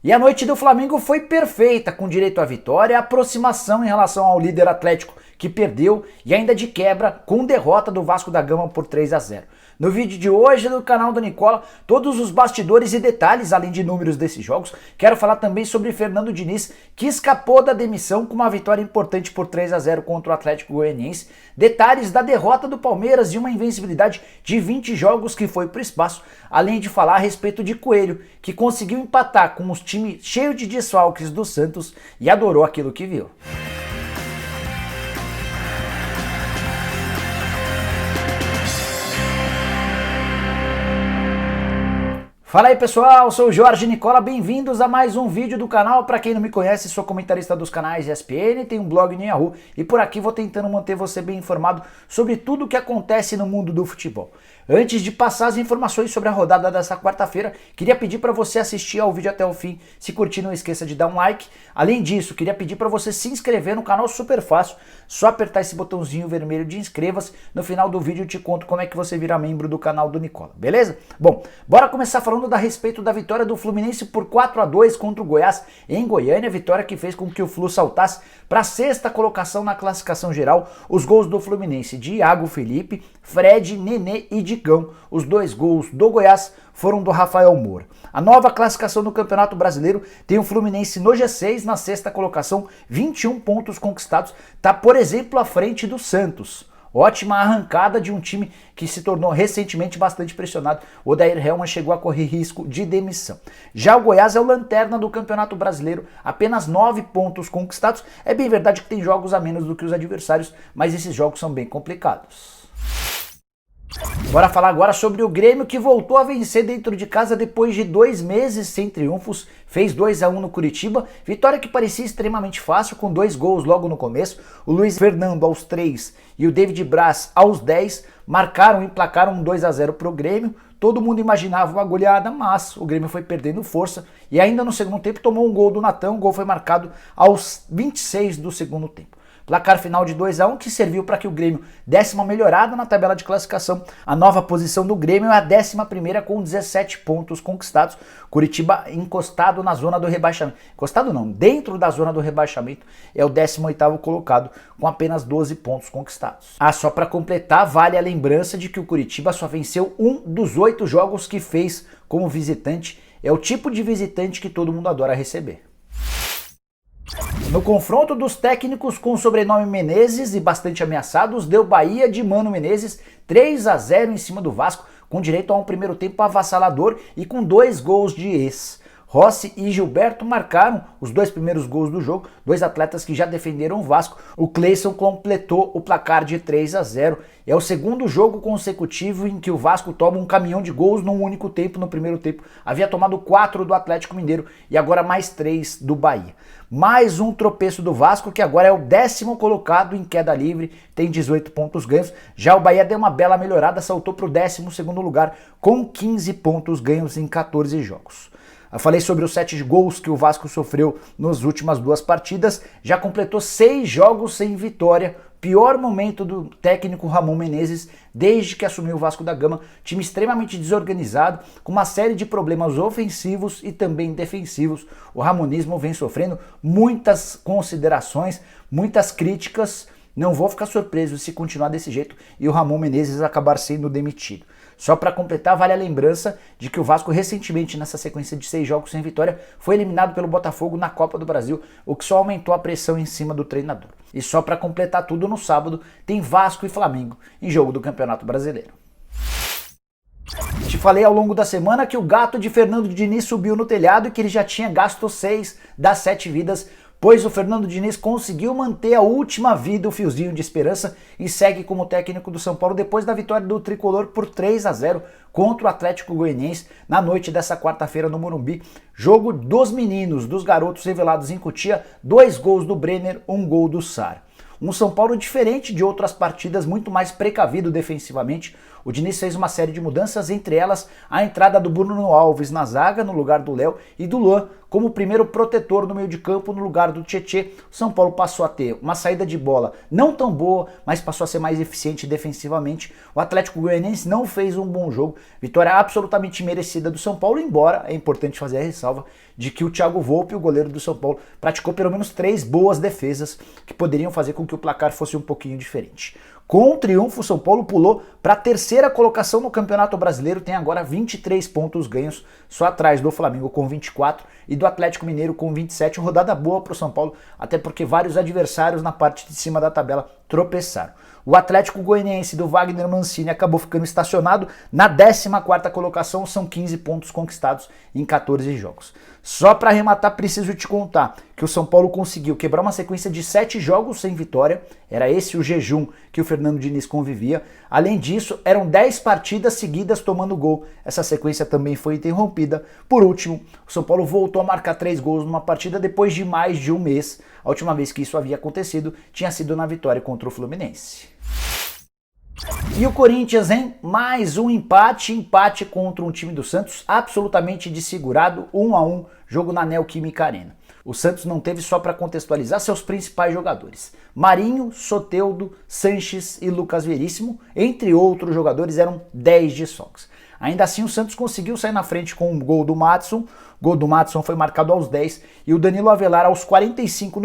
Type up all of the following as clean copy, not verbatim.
E a noite do Flamengo foi perfeita, com direito à vitória, aproximação em relação ao líder Atlético, que perdeu, e ainda de quebra com derrota do Vasco da Gama por 3-0. No vídeo de hoje do canal do Nicola, todos os bastidores e detalhes, além de números desses jogos. Quero falar também sobre Fernando Diniz, que escapou da demissão com uma vitória importante por 3-0 contra o Atlético Goianiense. Detalhes da derrota do Palmeiras e uma invencibilidade de 20 jogos que foi para o espaço. Além de falar a respeito de Coelho, que conseguiu empatar com os times cheios de desfalques do Santos e adorou aquilo que viu. Fala aí pessoal, sou o Jorge Nicola, bem-vindos a mais um vídeo do canal. Para quem não me conhece, sou comentarista dos canais ESPN, tenho um blog no Yahoo e por aqui vou tentando manter você bem informado sobre tudo o que acontece no mundo do futebol. Antes de passar as informações sobre a rodada dessa quarta-feira, queria pedir para você assistir ao vídeo até o fim. Se curtir, não esqueça de dar um like. Além disso, queria pedir para você se inscrever no canal, super fácil. Só apertar esse botãozinho vermelho de inscreva-se. No final do vídeo eu te conto como é que você vira membro do canal do Nicola, beleza? Bom, bora começar falando a respeito da vitória do Fluminense por 4-2 contra o Goiás em Goiânia, vitória que fez com que o Flu saltasse para a sexta colocação na classificação geral. Os gols do Fluminense de Iago Felipe, Fred, Nenê e Digão. Os dois gols do Goiás foram do Rafael Moura. A nova classificação do Campeonato Brasileiro tem o Fluminense no G6, na sexta colocação, 21 pontos conquistados, tá, por exemplo, à frente do Santos. Ótima arrancada de um time que se tornou recentemente bastante pressionado. O Odair Hellmann chegou a correr risco de demissão. Já o Goiás é o lanterna do Campeonato Brasileiro, apenas 9 pontos conquistados. É bem verdade que tem jogos a menos do que os adversários, mas esses jogos são bem complicados. Bora falar agora sobre o Grêmio, que voltou a vencer dentro de casa depois de 2 meses sem triunfos. Fez 2-1 no Curitiba, vitória que parecia extremamente fácil, com 2 gols logo no começo. O Luiz Fernando aos 3 e o David Braz aos 10 marcaram e emplacaram um 2-0 para o Grêmio. Todo mundo imaginava uma goleada, mas o Grêmio foi perdendo força e ainda no segundo tempo tomou um gol do Natan. O gol foi marcado aos 26 do segundo tempo. Placar final de 2-1 que serviu para que o Grêmio desse uma melhorada na tabela de classificação. A nova posição do Grêmio é a 11ª com 17 pontos conquistados. Curitiba encostado na zona do rebaixamento. Encostado não, dentro da zona do rebaixamento é o 18º colocado com apenas 12 pontos conquistados. Só para completar, vale a lembrança de que o Curitiba só venceu um dos 8 jogos que fez como visitante. É o tipo de visitante que todo mundo adora receber. No confronto dos técnicos com o sobrenome Menezes e bastante ameaçados, deu Bahia de Mano Menezes 3-0 em cima do Vasco, com direito a um primeiro tempo avassalador e com 2 gols de ex. Rossi e Gilberto marcaram os 2 primeiros gols do jogo, 2 atletas que já defenderam o Vasco. O Cleison completou o placar de 3-0. É o segundo jogo consecutivo em que o Vasco toma um caminhão de gols num único tempo. No primeiro tempo havia tomado 4 do Atlético Mineiro e agora mais 3 do Bahia. Mais um tropeço do Vasco, que agora é o 10º colocado em queda livre, tem 18 pontos ganhos. Já o Bahia deu uma bela melhorada, saltou para o 12º lugar com 15 pontos ganhos em 14 jogos. Eu falei sobre os 7 gols que o Vasco sofreu nas últimas 2 partidas, já completou 6 jogos sem vitória, pior momento do técnico Ramon Menezes desde que assumiu o Vasco da Gama, time extremamente desorganizado, com uma série de problemas ofensivos e também defensivos. O ramonismo vem sofrendo muitas considerações, muitas críticas. Não vou ficar surpreso se continuar desse jeito e o Ramon Menezes acabar sendo demitido. Só para completar, vale a lembrança de que o Vasco recentemente, nessa sequência de 6 jogos sem vitória, foi eliminado pelo Botafogo na Copa do Brasil, o que só aumentou a pressão em cima do treinador. E só para completar tudo, no sábado tem Vasco e Flamengo em jogo do Campeonato Brasileiro. Te falei ao longo da semana que o gato de Fernando Diniz subiu no telhado e que ele já tinha gasto 6 das 7 vidas, pois o Fernando Diniz conseguiu manter a última vida, o fiozinho de esperança, e segue como técnico do São Paulo depois da vitória do Tricolor por 3-0 contra o Atlético Goianiense na noite dessa quarta-feira no Morumbi. Jogo dos meninos, dos garotos revelados em Cotia, 2 gols do Brenner, 1 gol do Sar. Um São Paulo diferente de outras partidas, muito mais precavido defensivamente. o Diniz fez uma série de mudanças, entre elas a entrada do Bruno Alves na zaga, no lugar do Léo, e do Luan como o primeiro protetor no meio de campo, no lugar do Tietê. O São Paulo passou a ter uma saída de bola não tão boa, mas passou a ser mais eficiente defensivamente. O Atlético Goianiense não fez um bom jogo, vitória absolutamente merecida do São Paulo, embora é importante fazer a ressalva de que o Thiago Volpi, o goleiro do São Paulo, praticou pelo menos 3 boas defesas que poderiam fazer com que o placar fosse um pouquinho diferente. Com o triunfo, o São Paulo pulou para a terceira colocação no Campeonato Brasileiro, tem agora 23 pontos ganhos, só atrás do Flamengo com 24 e do Atlético Mineiro com 27. Rodada boa para o São Paulo, até porque vários adversários na parte de cima da tabela tropeçaram. O Atlético Goianiense do Wagner Mancini acabou ficando estacionado na 14ª colocação, são 15 pontos conquistados em 14 jogos. Só para arrematar, preciso te contar que o São Paulo conseguiu quebrar uma sequência de 7 jogos sem vitória, era esse o jejum que o Fernando Diniz convivia. Além disso, eram 10 partidas seguidas tomando gol, essa sequência também foi interrompida. Por último, o São Paulo voltou a marcar 3 gols numa partida depois de mais de um mês. A última vez que isso havia acontecido tinha sido na vitória contra o Fluminense. E o Corinthians, hein? Mais um empate contra um time do Santos absolutamente desfigurado, 1-1, jogo na Neoquímica Arena. O Santos não teve, só para contextualizar, seus principais jogadores. Marinho, Soteldo, Sanches e Lucas Veríssimo, entre outros jogadores, eram 10 desfalques. Ainda assim, o Santos conseguiu sair na frente com um gol do Madison. O gol do Madison foi marcado aos 10 e o Danilo Avelar aos 45,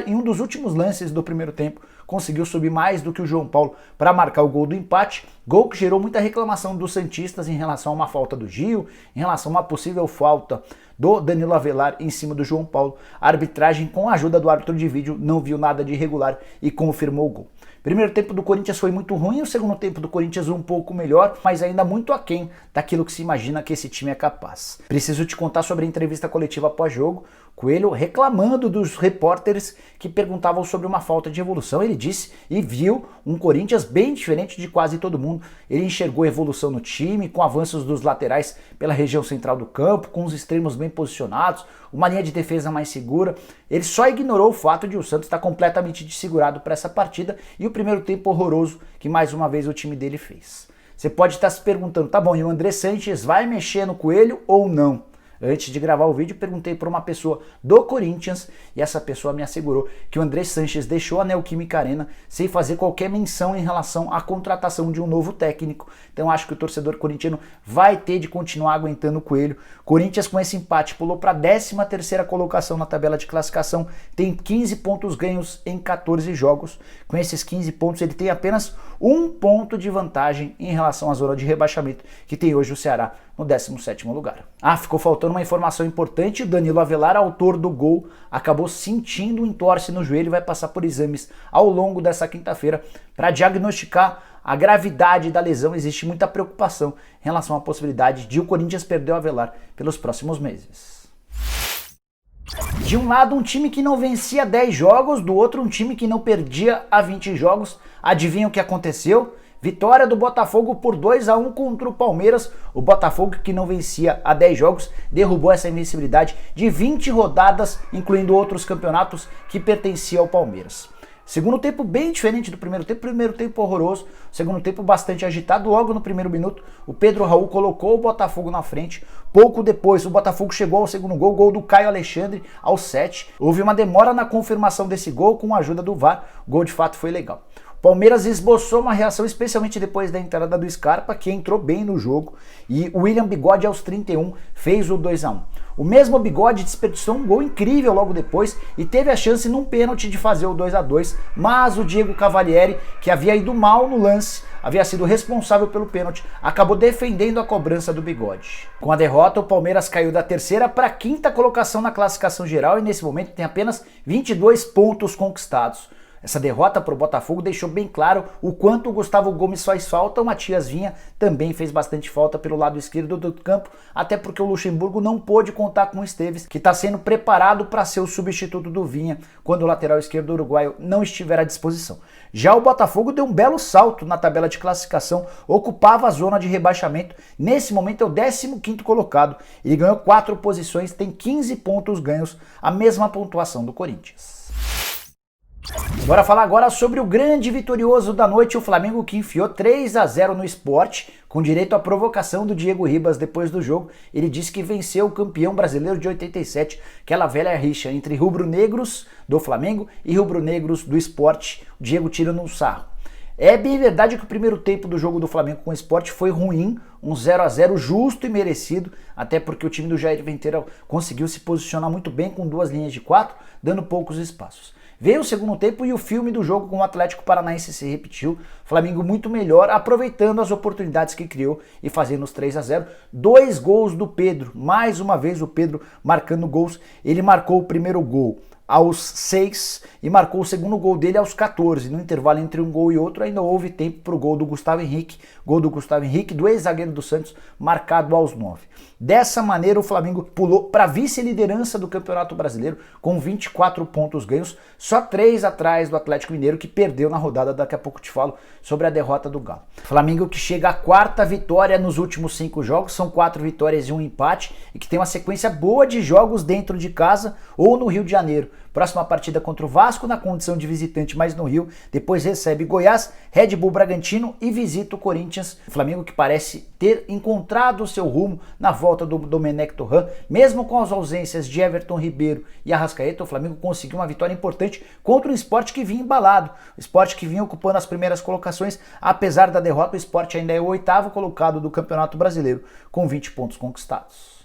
em um dos últimos lances do primeiro tempo, conseguiu subir mais do que o João Paulo para marcar o gol do empate. Gol que gerou muita reclamação dos santistas em relação a uma falta do Gil, em relação a uma possível falta do Danilo Avelar em cima do João Paulo. A arbitragem, com a ajuda do árbitro de vídeo, não viu nada de irregular e confirmou o gol. Primeiro tempo do Corinthians foi muito ruim, o segundo tempo do Corinthians um pouco melhor, mas ainda muito aquém daquilo que se imagina que esse time é capaz. Preciso te contar sobre a entrevista coletiva após jogo, Coelho reclamando dos repórteres que perguntavam sobre uma falta de evolução. Ele disse e viu um Corinthians bem diferente de quase todo mundo. Ele enxergou evolução no time, com avanços dos laterais pela região central do campo, com os extremos bem posicionados, uma linha de defesa mais segura. Ele só ignorou o fato de o Santos estar completamente desfigurado para essa partida e o primeiro tempo horroroso que mais uma vez o time dele fez. Você pode estar se perguntando, tá bom, e o André Sanches vai mexer no Coelho ou não? Antes de gravar o vídeo, perguntei para uma pessoa do Corinthians e essa pessoa me assegurou que o André Sanches deixou a Neoquímica Arena sem fazer qualquer menção em relação à contratação de um novo técnico. Então acho que o torcedor corintiano vai ter de continuar aguentando o Coelho. Corinthians, com esse empate, pulou para a 13ª colocação na tabela de classificação, tem 15 pontos ganhos em 14 jogos. Com esses 15 pontos ele tem apenas 1 ponto de vantagem em relação à zona de rebaixamento que tem hoje o Ceará no 17º lugar. Ficou faltando uma informação importante: o Danilo Avelar, autor do gol, acabou sentindo um entorse no joelho e vai passar por exames ao longo dessa quinta-feira para diagnosticar a gravidade da lesão. Existe muita preocupação em relação à possibilidade de o Corinthians perder o Avelar pelos próximos meses. De um lado, um time que não vencia 10 jogos, do outro, um time que não perdia há 20 jogos. Adivinha o que aconteceu? Vitória do Botafogo por 2-1 contra o Palmeiras. O Botafogo, que não vencia há 10 jogos, derrubou essa invencibilidade de 20 rodadas, incluindo outros campeonatos que pertenciam ao Palmeiras. Segundo tempo bem diferente do primeiro tempo horroroso, segundo tempo bastante agitado. Logo no primeiro minuto, o Pedro Raul colocou o Botafogo na frente. Pouco depois, o Botafogo chegou ao segundo gol, gol do Caio Alexandre aos 7. Houve uma demora na confirmação desse gol com a ajuda do VAR. O gol de fato foi legal. Palmeiras esboçou uma reação, especialmente depois da entrada do Scarpa, que entrou bem no jogo, e o William Bigode aos 31 fez o 2-1. O mesmo Bigode desperdiçou um gol incrível logo depois e teve a chance num pênalti de fazer o 2-2, mas o Diego Cavalieri, que havia ido mal no lance, havia sido responsável pelo pênalti, acabou defendendo a cobrança do Bigode. Com a derrota, o Palmeiras caiu da 3ª para a 5ª colocação na classificação geral e nesse momento tem apenas 22 pontos conquistados. Essa derrota para o Botafogo deixou bem claro o quanto o Gustavo Gomes faz falta. O Matias Vinha também fez bastante falta pelo lado esquerdo do campo, até porque o Luxemburgo não pôde contar com o Esteves, que está sendo preparado para ser o substituto do Vinha quando o lateral esquerdo uruguaio não estiver à disposição. Já o Botafogo deu um belo salto na tabela de classificação, ocupava a zona de rebaixamento, nesse momento é o 15º colocado, ele ganhou 4 posições, tem 15 pontos ganhos, a mesma pontuação do Corinthians. Bora falar agora sobre o grande vitorioso da noite, o Flamengo, que enfiou 3-0 no Sport, com direito à provocação do Diego Ribas depois do jogo. Ele disse que venceu o campeão brasileiro de 87, aquela velha rixa entre rubro-negros do Flamengo e rubro-negros do Sport. O Diego tira no sarro. É bem verdade que o primeiro tempo do jogo do Flamengo com o Sport foi ruim, um 0-0 justo e merecido, até porque o time do Jair Ventura conseguiu se posicionar muito bem com duas linhas de 4, dando poucos espaços. Veio o segundo tempo e o filme do jogo com o Atlético Paranaense se repetiu. Flamengo muito melhor, aproveitando as oportunidades que criou e fazendo os 3-0. 2 gols do Pedro, mais uma vez o Pedro marcando gols. Ele marcou o primeiro gol aos 6 e marcou o segundo gol dele aos 14. No intervalo entre um gol e outro ainda houve tempo para o gol do Gustavo Henrique, do ex-zagueiro do Santos, marcado aos 9. Dessa maneira o Flamengo pulou para a vice-liderança do Campeonato Brasileiro com 24 pontos ganhos, só 3 atrás do Atlético Mineiro, que perdeu na rodada. Daqui a pouco te falo sobre a derrota do Galo. Flamengo que chega à 4ª vitória nos últimos 5 jogos, são 4 vitórias e um empate, e que tem uma sequência boa de jogos dentro de casa ou no Rio de Janeiro. Próxima partida contra o Vasco na condição de visitante, mas no Rio. Depois recebe Goiás, Red Bull Bragantino e visita o Corinthians. O Flamengo que parece ter encontrado o seu rumo na volta do Domenech Torrent. Mesmo com as ausências de Everton Ribeiro e Arrascaeta, o Flamengo conseguiu uma vitória importante contra um Sport que vinha embalado. O Sport que vinha ocupando as primeiras colocações. Apesar da derrota, o Sport ainda é o 8º colocado do Campeonato Brasileiro, com 20 pontos conquistados.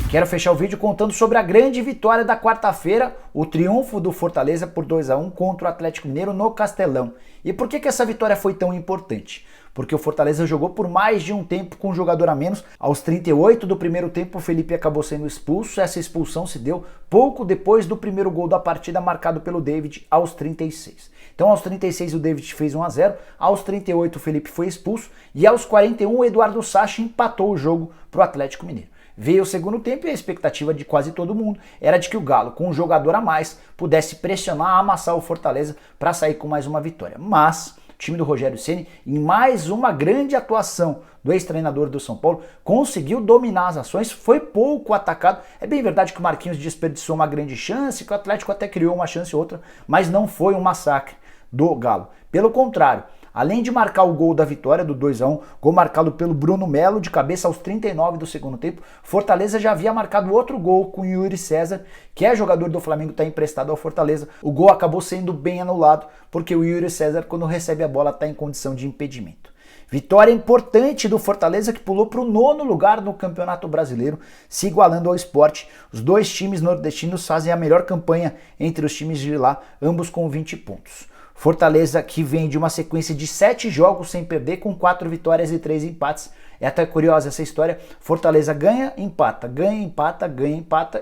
Quero fechar o vídeo contando sobre a grande vitória da quarta-feira, o triunfo do Fortaleza por 2-1 contra o Atlético Mineiro no Castelão. E por que essa vitória foi tão importante? Porque o Fortaleza jogou por mais de um tempo com um jogador a menos. Aos 38 do primeiro tempo, o Felipe acabou sendo expulso. Essa expulsão se deu pouco depois do primeiro gol da partida, marcado pelo David aos 36. Então aos 36 o David fez 1-0, aos 38 o Felipe foi expulso e aos 41 o Eduardo Sacha empatou o jogo para o Atlético Mineiro. Veio o segundo tempo e a expectativa de quase todo mundo era de que o Galo, com um jogador a mais, pudesse pressionar, amassar o Fortaleza para sair com mais uma vitória. Mas o time do Rogério Ceni, em mais uma grande atuação do ex-treinador do São Paulo, conseguiu dominar as ações, foi pouco atacado. É bem verdade que o Marquinhos desperdiçou uma grande chance, que o Atlético até criou uma chance ou outra, mas não foi um massacre do Galo. Pelo contrário, além de marcar o gol da vitória do 2-1, gol marcado pelo Bruno Melo de cabeça aos 39 do segundo tempo, Fortaleza já havia marcado outro gol com o Yuri César, que é jogador do Flamengo, está emprestado ao Fortaleza. O gol acabou sendo bem anulado, porque o Yuri César, quando recebe a bola, está em condição de impedimento. Vitória importante do Fortaleza, que pulou para o 9º lugar no Campeonato Brasileiro, se igualando ao Sport. Os dois times nordestinos fazem a melhor campanha entre os times de lá, ambos com 20 pontos. Fortaleza que vem de uma sequência de 7 jogos sem perder, com 4 vitórias e 3 empates. É até curiosa essa história. Fortaleza ganha, empata,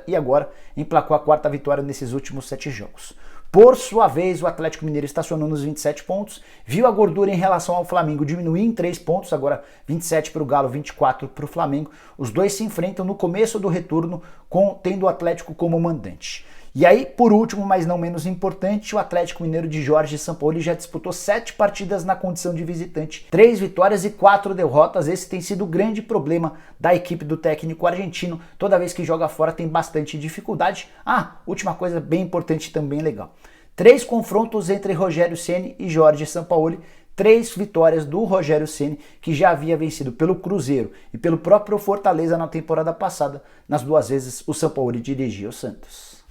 e agora emplacou a 4ª vitória nesses últimos 7 jogos. Por sua vez, o Atlético Mineiro estacionou nos 27 pontos, viu a gordura em relação ao Flamengo diminuir em 3 pontos, agora 27 para o Galo, 24 para o Flamengo. Os dois se enfrentam no começo do retorno, tendo o Atlético como mandante. E aí, por último, mas não menos importante, o Atlético Mineiro de Jorge Sampaoli já disputou 7 partidas na condição de visitante, 3 vitórias e 4 derrotas. Esse tem sido o grande problema da equipe do técnico argentino. Toda vez que joga fora tem bastante dificuldade. Última coisa bem importante também legal. 3 confrontos entre Rogério Ceni e Jorge Sampaoli. 3 vitórias do Rogério Ceni, que já havia vencido pelo Cruzeiro e pelo próprio Fortaleza na temporada passada. Nas 2 vezes o Sampaoli dirigia o Santos.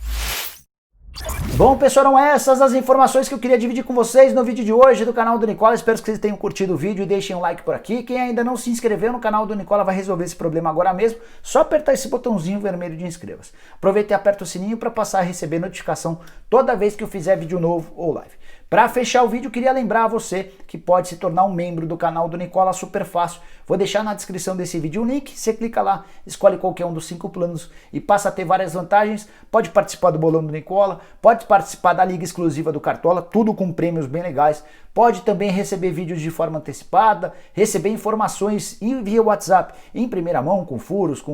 Bom, pessoal, eram essas as informações que eu queria dividir com vocês no vídeo de hoje do canal do Nicola. Espero que vocês tenham curtido o vídeo e deixem um like por aqui. Quem ainda não se inscreveu no canal do Nicola vai resolver esse problema agora mesmo. Só apertar esse botãozinho vermelho de inscreva-se. Aproveita e aperta o sininho para passar a receber notificação toda vez que eu fizer vídeo novo ou live. Para fechar o vídeo, queria lembrar a você que pode se tornar um membro do canal do Nicola super fácil. Vou deixar na descrição desse vídeo o link, você clica lá, escolhe qualquer um dos 5 planos e passa a ter várias vantagens. Pode participar do bolão do Nicola, pode participar da liga exclusiva do Cartola, tudo com prêmios bem legais. Pode também receber vídeos de forma antecipada, receber informações via WhatsApp em primeira mão, com furos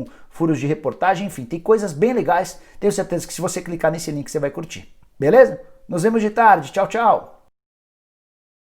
de reportagem, enfim, tem coisas bem legais. Tenho certeza que se você clicar nesse link você vai curtir. Beleza? Nos vemos de tarde. Tchau, tchau.